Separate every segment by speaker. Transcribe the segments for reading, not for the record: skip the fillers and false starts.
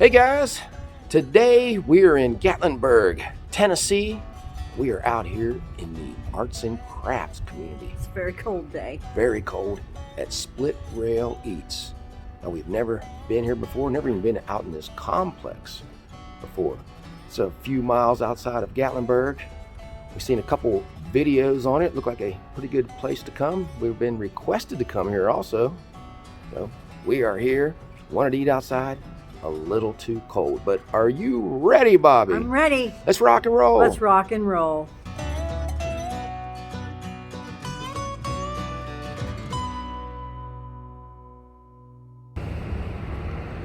Speaker 1: Hey guys, today we are in Gatlinburg, Tennessee. We are out here in the arts and crafts community.
Speaker 2: It's a very cold day.
Speaker 1: Very cold at Splitraileats. Now we've never been here before, never even been out in this complex before. It's a few miles outside of Gatlinburg. We've seen a couple videos on it. Look like a pretty good place to come. We've been requested to come here also. So we are here, wanted to eat outside. A little too cold, but are you ready, Bobby?
Speaker 2: I'm ready.
Speaker 1: Let's rock and roll.
Speaker 2: Let's rock and roll.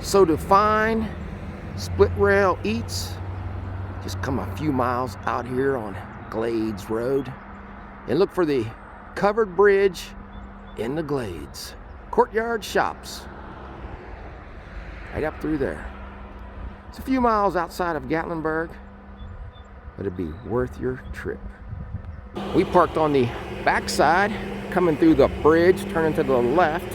Speaker 1: So to find Splitraileats, just come a few miles out here on Glades Road and look for the covered bridge in the Glades. Courtyard Shops. Right up through there. It's a few miles outside of Gatlinburg, but it'd be worth your trip. We parked on the backside, coming through the bridge, turning to the left.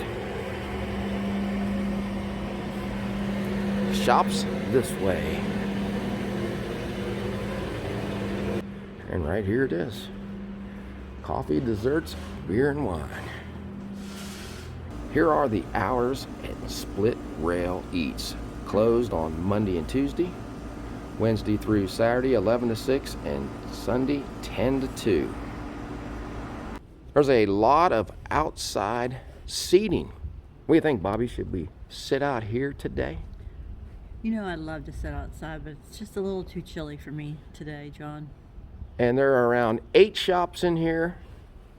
Speaker 1: Shops this way. And right here it is. Coffee, desserts, beer, and wine. Here are the hours at Splitraileats. Closed on Monday and Tuesday, Wednesday through Saturday 11 to 6, and Sunday 10 to 2. There's a lot of outside seating. What do you think, Bobby? Should we sit out here today?
Speaker 2: You know I'd love to sit outside, but it's just a little too chilly for me today, John.
Speaker 1: And there are around 8 shops in here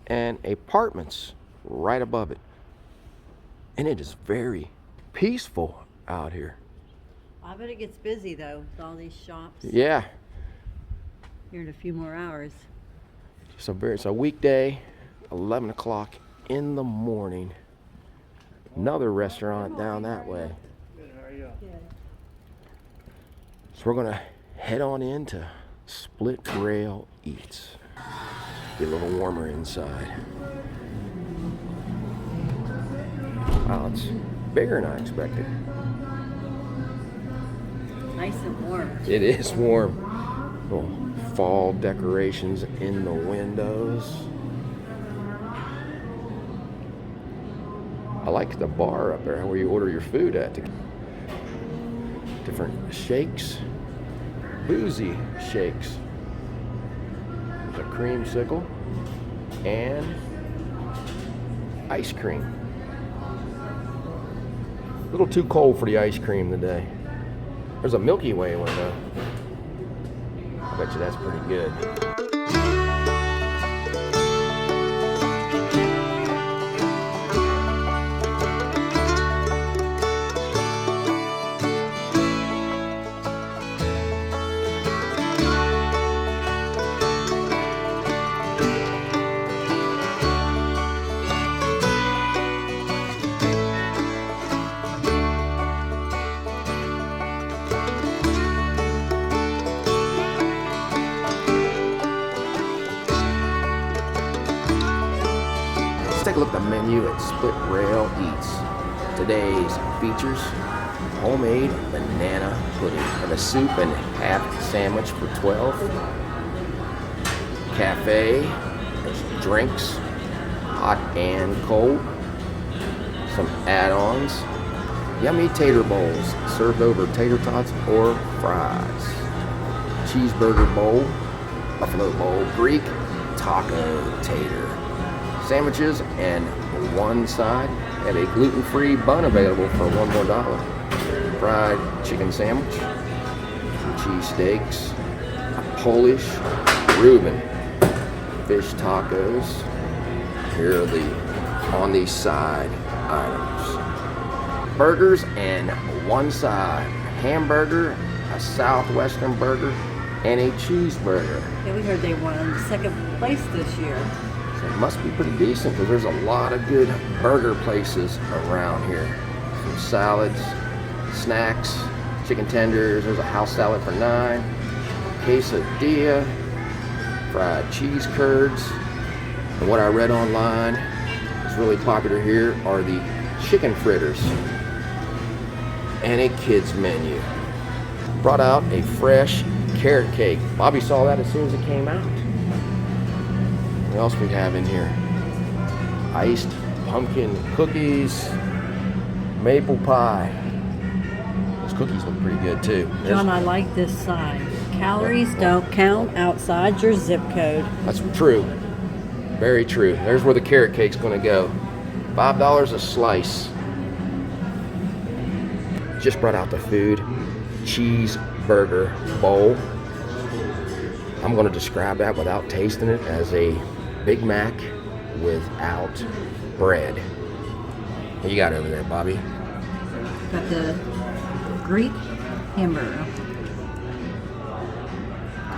Speaker 1: and apartments right above it. And it is very peaceful out here.
Speaker 2: I bet it gets busy though with all these shops.
Speaker 1: Yeah.
Speaker 2: Here in a few more hours.
Speaker 1: It's a weekday, 11 o'clock in the morning. Another restaurant down that way.
Speaker 3: Good, how are you?
Speaker 2: Good.
Speaker 1: So we're gonna head on into Splitraileats. Be a little warmer inside. Wow, it's bigger than I expected.
Speaker 2: Nice and warm.
Speaker 1: It is warm. Little fall decorations in the windows. I like the bar up there where you order your food at. Different shakes, boozy shakes. There's a creamsicle and ice cream. A little too cold for the ice cream today. There's a Milky Way one though. I bet you that's pretty good. Let's take a look at the menu at Splitraileats. Today's features: homemade banana pudding and a soup and half sandwich for $12. Cafe, there's drinks, hot and cold. Some add-ons: yummy tater bowls served over tater tots or fries. Cheeseburger bowl, buffalo bowl, Greek taco tater. Sandwiches, and one side have a gluten-free bun available for $1 more. Fried chicken sandwich, some cheese steaks, a Polish Reuben fish tacos. Here are the on the side items. Burgers and one side hamburger, a southwestern burger, and a cheeseburger.
Speaker 2: Yeah, we heard they won second place this year.
Speaker 1: It must be pretty decent because there's a lot of good burger places around here. Some salads, snacks, chicken tenders. There's a house salad for $9. Quesadilla, fried cheese curds. And what I read online is really popular here are the chicken fritters and a kids menu. Brought out a fresh carrot cake. Bobby saw that as soon as it came out. What else we have in here? Iced pumpkin cookies, maple pie. Those cookies look pretty good too.
Speaker 2: John, I like this sign. Calories don't count outside your zip code.
Speaker 1: That's true. Very true. There's where the carrot cake's going to go. $5 a slice. Just brought out the food. Cheeseburger bowl. I'm going to describe that without tasting it as a Big Mac without bread. What you got over there, Bobby?
Speaker 2: Got the Greek hamburger.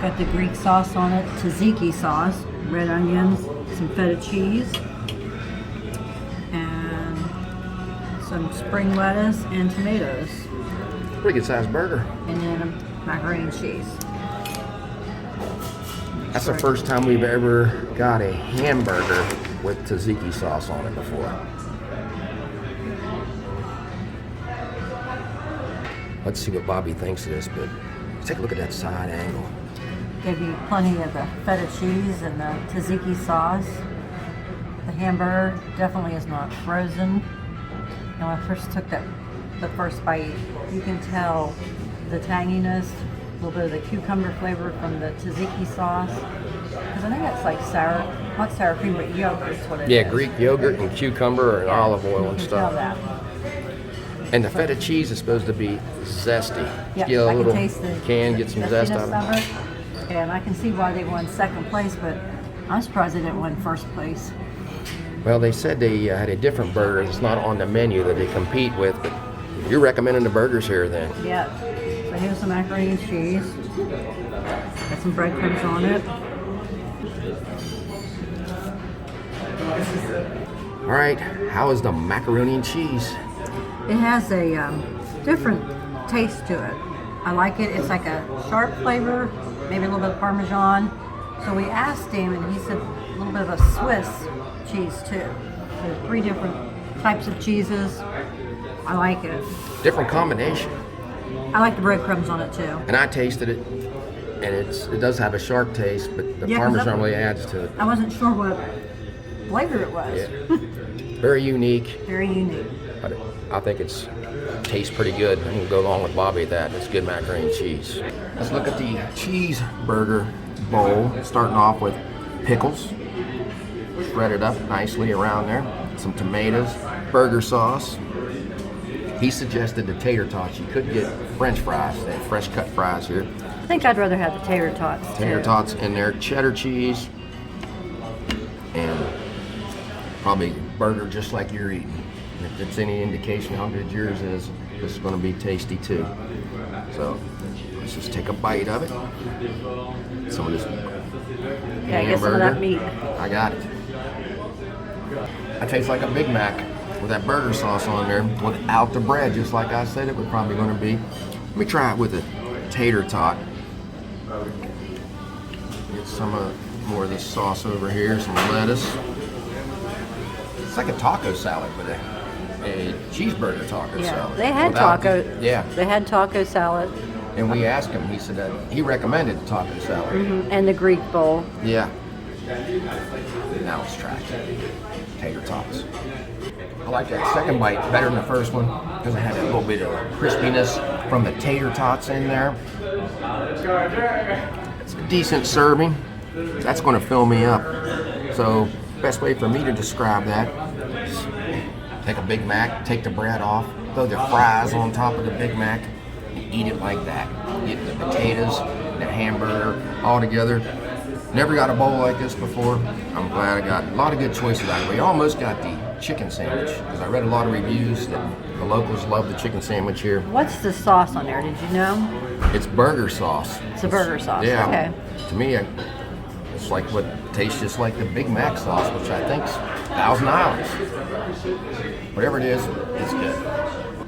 Speaker 2: Got the Greek sauce on it, tzatziki sauce, red onions, some feta cheese, and some spring lettuce and tomatoes.
Speaker 1: Pretty good sized burger.
Speaker 2: And then a macaroni and cheese.
Speaker 1: That's the first time we've ever got a hamburger with tzatziki sauce on it before. Let's see what Bobby thinks of this, but let's take a look at that side angle.
Speaker 2: Gave me plenty of the feta cheese and the tzatziki sauce. The hamburger definitely is not frozen. And when I first took the first bite, you can tell the tanginess, a little bit of the cucumber flavor from the tzatziki sauce. Because I think that's like sour, not sour cream, but yogurt is what it is.
Speaker 1: Yeah, Greek yogurt and cucumber and olive oil and
Speaker 2: you can
Speaker 1: stuff.
Speaker 2: tell that.
Speaker 1: And the feta cheese is supposed to be zesty.
Speaker 2: Yeah,
Speaker 1: Get a
Speaker 2: I
Speaker 1: little
Speaker 2: can taste the
Speaker 1: can, get some zest out
Speaker 2: zestiness
Speaker 1: of it.
Speaker 2: of it. And I can see why they won second place, but I'm surprised they didn't win first place.
Speaker 1: Well, they said they had a different burger that's not on the menu that they compete with, but you're recommending the burgers here then.
Speaker 2: Yeah. So here's some macaroni and cheese. Got some breadcrumbs on it.
Speaker 1: All right, how is the macaroni and cheese?
Speaker 2: It has a different taste to it. I like it. It's like a sharp flavor, maybe a little bit of Parmesan. So we asked him, and he said a little bit of a Swiss cheese too. There's 3 different types of cheeses. I like it.
Speaker 1: Different combination.
Speaker 2: I like the breadcrumbs on it too.
Speaker 1: And I tasted it, and it does have a sharp taste, but the
Speaker 2: Yeah, 'cause
Speaker 1: Parmesan really adds to it.
Speaker 2: I wasn't sure what flavor it was.
Speaker 1: Yeah. Very unique,
Speaker 2: Very unique.
Speaker 1: but I think it's tastes pretty good. I can go along with Bobby at that. It's good macaroni and cheese. Let's look at the cheeseburger bowl. Starting off with pickles, shredded up nicely around there. Some tomatoes, burger sauce. He suggested the tater tots. You could get French fries. They have fresh cut fries here.
Speaker 2: I think I'd rather have the tater tots
Speaker 1: Tater
Speaker 2: too.
Speaker 1: tots in there, cheddar cheese, and probably burger just like you're eating. If it's any indication how good yours is, this is going to be tasty too. So let's just take a bite of it. Some of this
Speaker 2: Yeah, get some of that
Speaker 1: hamburger.
Speaker 2: meat.
Speaker 1: I got it. That tastes like a Big Mac with that burger sauce on there without the bread, just like I said it was probably going to be. Let me try it with a tater tot. Get some more of this sauce over here, some lettuce. It's like a taco salad with a cheeseburger taco
Speaker 2: Yeah,
Speaker 1: salad.
Speaker 2: they had
Speaker 1: Without
Speaker 2: taco.
Speaker 1: Yeah,
Speaker 2: They had taco salad
Speaker 1: and we asked him. He said that he recommended taco salad.
Speaker 2: and the Greek bowl.
Speaker 1: Yeah. Now let's try it. Tater tots. I like that second bite better than the first one because it had a little bit of crispiness from the tater tots in there. It's a decent serving. That's going to fill me up. So, best way for me to describe that is take a Big Mac, take the bread off, throw the fries on top of the Big Mac, and eat it like that. Get the potatoes, the hamburger all together. Never got a bowl like this before. I'm glad I got a lot of good choices out of it. We almost got the chicken sandwich because I read a lot of reviews that the locals love the chicken sandwich here.
Speaker 2: What's the sauce on there? Did you know?
Speaker 1: It's burger sauce.
Speaker 2: It's a burger sauce.
Speaker 1: Yeah.
Speaker 2: Okay.
Speaker 1: To me, it's like what tastes just like the Big Mac sauce, which I think's Thousand Islands. Whatever it is, it's good.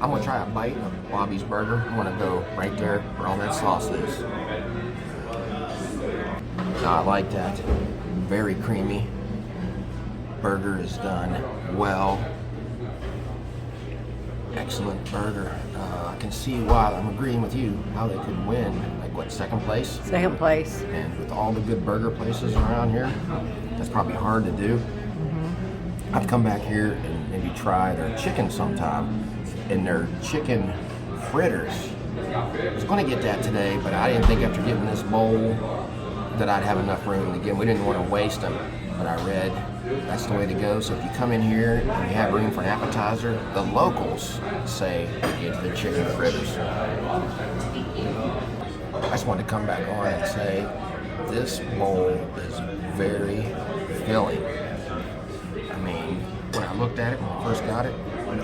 Speaker 1: I'm gonna try a bite of Bobby's burger. I'm gonna go right there where all that sauce is. I like that. Very creamy. Burger is done well. excellent burger. I can see why I'm agreeing with you, how they could win, like what, second place?
Speaker 2: Second place.
Speaker 1: And with all the good burger places around here, that's probably hard to do. I'd come back here and maybe try their chicken sometime, and their chicken fritters. I was going to get that today, but I didn't think after getting this bowl that I'd have enough room. Again, we didn't want to waste them, but I read that's the way to go. So if you come in here and you have room for an appetizer, the locals say get the chicken fritters. I just wanted to come back on and say this bowl is very filling. I mean, when I looked at it when I first got it,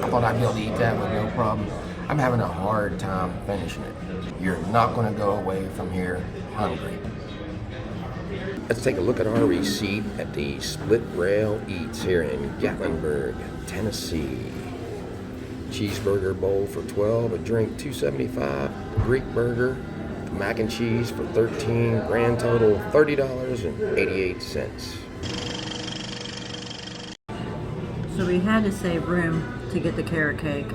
Speaker 1: I thought I'd be able to eat that with no problem. I'm having a hard time finishing it. You're not going to go away from here hungry. Let's take a look at our receipt at the Split Rail Eats here in Gatlinburg, Tennessee. Cheeseburger bowl for $12, a drink $2.75, Greek burger, mac and cheese for $13, grand total $30.88.
Speaker 2: So we had to save room to get the carrot cake.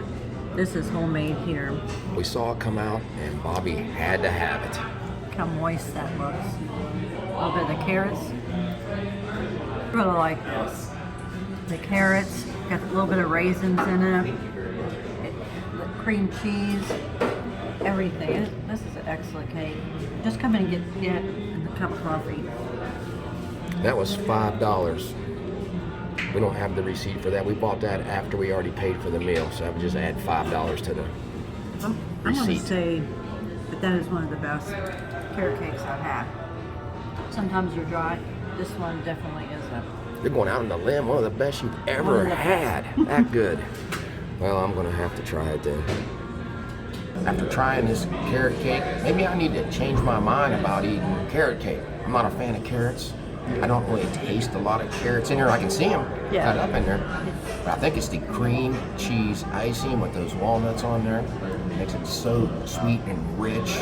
Speaker 2: This is homemade here.
Speaker 1: We saw it come out and Bobby had to have it.
Speaker 2: Look how moist that looks. A little bit of the carrots. Really like this. The carrots, got a little bit of raisins in it. The cream cheese, everything. This is an excellent cake. Just come in and get a cup of coffee.
Speaker 1: That was $5. We don't have the receipt for that. We bought that after we already paid for the meal, so I would just add $5 to the
Speaker 2: I'm going
Speaker 1: receipt.
Speaker 2: to say that is one of the best carrot cakes I've had. Sometimes they're dry. This one definitely isn't.
Speaker 1: You're going out on the limb. One of the best you've ever had. That good. Well, I'm going to have to try it then. After trying this carrot cake, maybe I need to change my mind about eating carrot cake. I'm not a fan of carrots. I don't really taste a lot of carrots in here. I can see them cut up in there. But I think it's the cream cheese icing with those walnuts on there. It makes it so sweet and rich.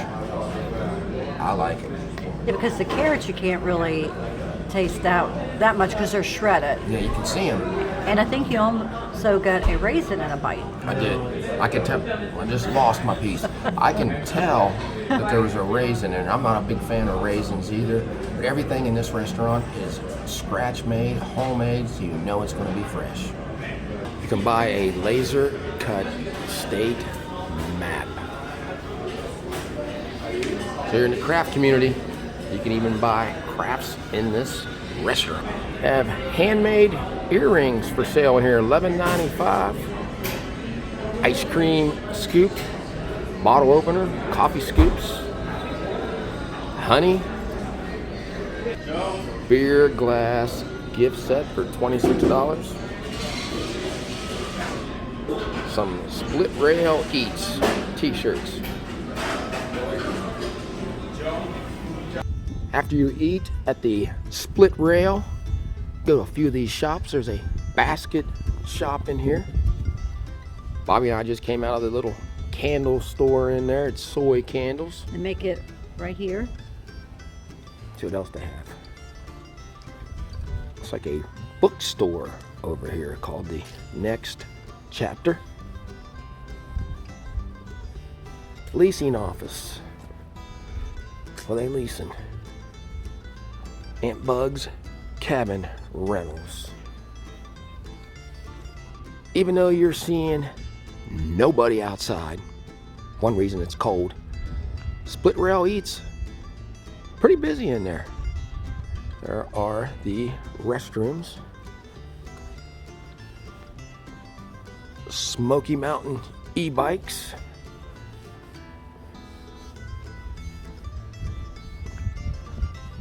Speaker 1: I like it.
Speaker 2: Yeah, because the carrots you can't really taste out that much because they're shredded.
Speaker 1: Yeah, you can see them.
Speaker 2: And I think you also got a raisin in a bite.
Speaker 1: I did. I can tell. I just lost my piece. I can tell that there was a raisin in it. I'm not a big fan of raisins either. But everything in this restaurant is scratch made, homemade, so you know it's going to be fresh. You can buy a laser cut state map. So you're in the craft community. You can even buy crafts in this restaurant. Have handmade earrings for sale in here, $11.95. Ice cream scoop, bottle opener, coffee scoops, honey, beer glass gift set for $26. Some Split Rail Eats t-shirts. After you eat at the Split Rail, go to a few of these shops. There's a basket shop in here. Bobby and I just came out of the little candle store in there. It's soy candles.
Speaker 2: And make it right here.
Speaker 1: See what else they have. It's like a bookstore over here called the Next Chapter. Leasing office. What are they leasing? Aunt Bug's Cabin Rentals. Even though you're seeing nobody outside, one reason it's cold, Split Rail Eats pretty busy in there. There are the restrooms, Smoky Mountain e-bikes,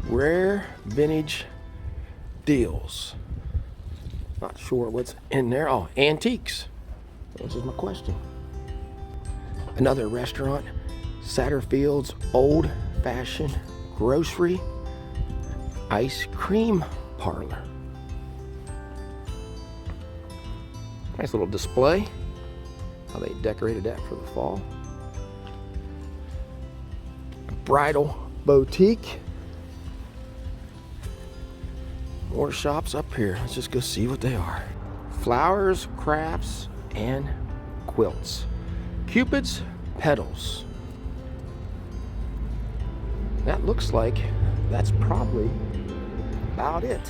Speaker 1: rare vintage deals. Not sure what's in there. Oh, antiques. This is my question. Another restaurant, Satterfield's Old Fashioned Grocery Ice Cream Parlor. Nice little display. How they decorated that for the fall. Bridal Boutique. More shops up here. Let's just go see what they are. Flowers, crafts, and quilts. Cupid's petals. That looks like that's probably about it.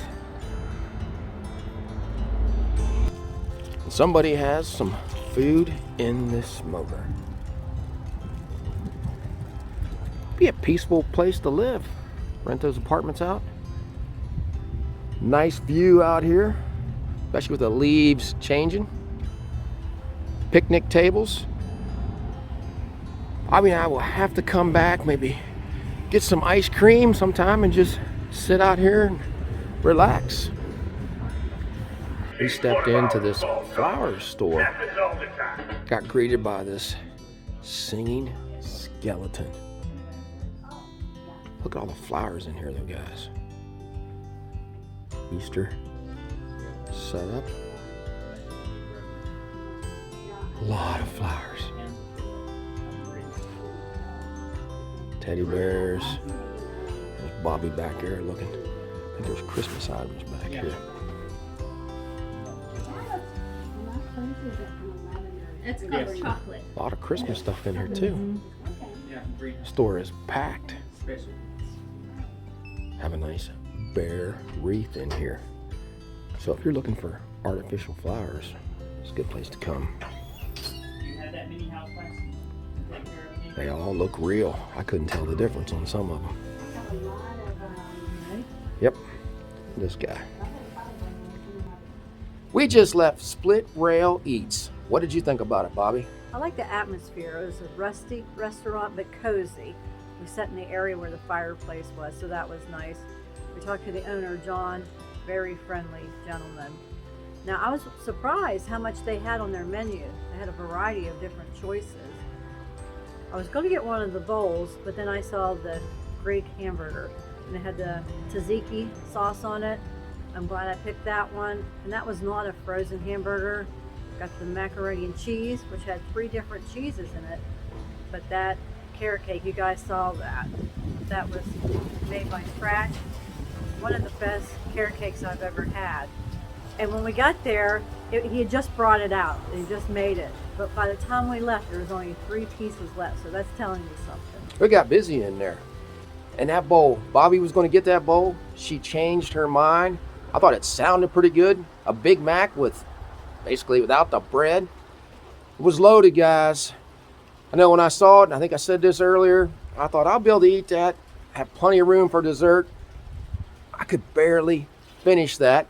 Speaker 1: Somebody has some food in this smoker. Be a peaceful place to live. Rent those apartments out. Nice view out here, especially with the leaves changing. Picnic tables. I mean, I will have to come back, maybe get some ice cream sometime and just sit out here and relax. We stepped into this flower store. Got greeted by this singing skeleton. Look at all the flowers in here though, guys. Easter setup. A lot of flowers. Teddy bears. There's Bobby back there looking. I think there's Christmas items back here.
Speaker 3: It's called chocolate.
Speaker 1: A lot of Christmas stuff in here too. The store is packed. Have a nice bear wreath in here. So if you're looking for artificial flowers, it's a good place to come. They all look real. I couldn't tell the difference on some of them. Yep, this guy. We just left Splitraileats. What did you think about it, Bobby?
Speaker 2: I like the atmosphere. It was a rustic restaurant, but cozy. We sat in the area where the fireplace was, so that was nice. We talked to the owner, John, very friendly gentleman. Now, I was surprised how much they had on their menu. They had a variety of different choices. I was going to get one of the bowls, but then I saw the Greek hamburger, and it had the tzatziki sauce on it. I'm glad I picked that one, and that was not a frozen hamburger. Got the macaroni and cheese, which had 3 different cheeses in it, but that carrot cake, you guys saw that. That was made by scratch. One of the best carrot cakes I've ever had. And when we got there, he had just brought it out. He just made it. But by the time we left, there was only 3 pieces left, so that's telling you something.
Speaker 1: We got busy in there. And that bowl, Bobby was going to get that bowl. She changed her mind. I thought it sounded pretty good. A Big Mac with basically without the bread. It was loaded, guys. I know when I saw it, and I think I said this earlier, I thought I'll be able to eat that, have plenty of room for dessert. I could barely finish that.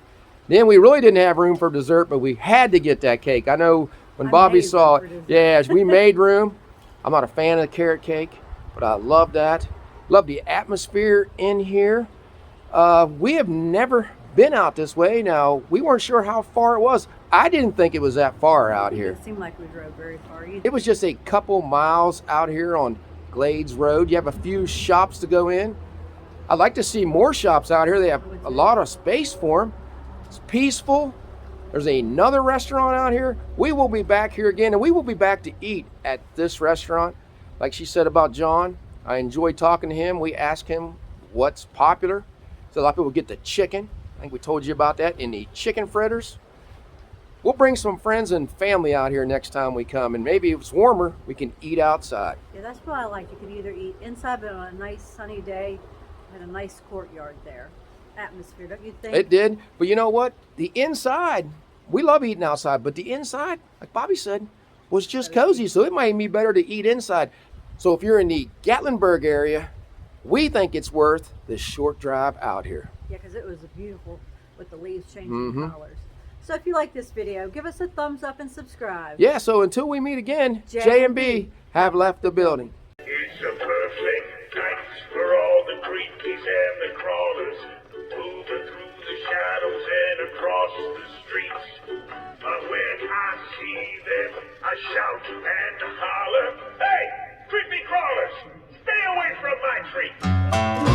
Speaker 1: Then we really didn't have room for dessert, but we had to get that cake. I know when Bobby saw it, yes, we made room. I'm not a fan of the carrot cake, but I love that. Love the atmosphere in here. We have never been out this way. Now, we weren't sure how far it was. I didn't think it was that far out here.
Speaker 2: It seemed like we drove very far either.
Speaker 1: It was just a couple miles out here on Glades Road. You have a few shops to go in. I'd like to see more shops out here. They have a lot of space for them. It's peaceful. There's another restaurant out here. We will be back here again, and we will be back to eat at this restaurant. Like she said about John, I enjoyed talking to him. We asked him what's popular. So a lot of people get the chicken. I think we told you about that in the chicken fritters. We'll bring some friends and family out here next time we come, and maybe if it's warmer, we can eat outside.
Speaker 2: Yeah, that's what I like. You can either eat inside, but on a nice sunny day, had a nice courtyard there. Atmosphere, don't you think?
Speaker 1: It did, but you know what? The inside, we love eating outside, but the inside, like Bobby said, was just cozy, so it might be better to eat inside. So if you're in the Gatlinburg area, we think it's worth this short drive out here.
Speaker 2: Yeah, because it was beautiful with the leaves changing colors. So if you like this video, give us a thumbs up and subscribe.
Speaker 1: Yeah, so until we meet again, J&B have left the building.
Speaker 4: It's a perfect night for all the creepies and the crawlers, moving through the shadows and across the streets. But when I see them, I shout and holler, "Hey, creepy crawlers, stay away from my tree!"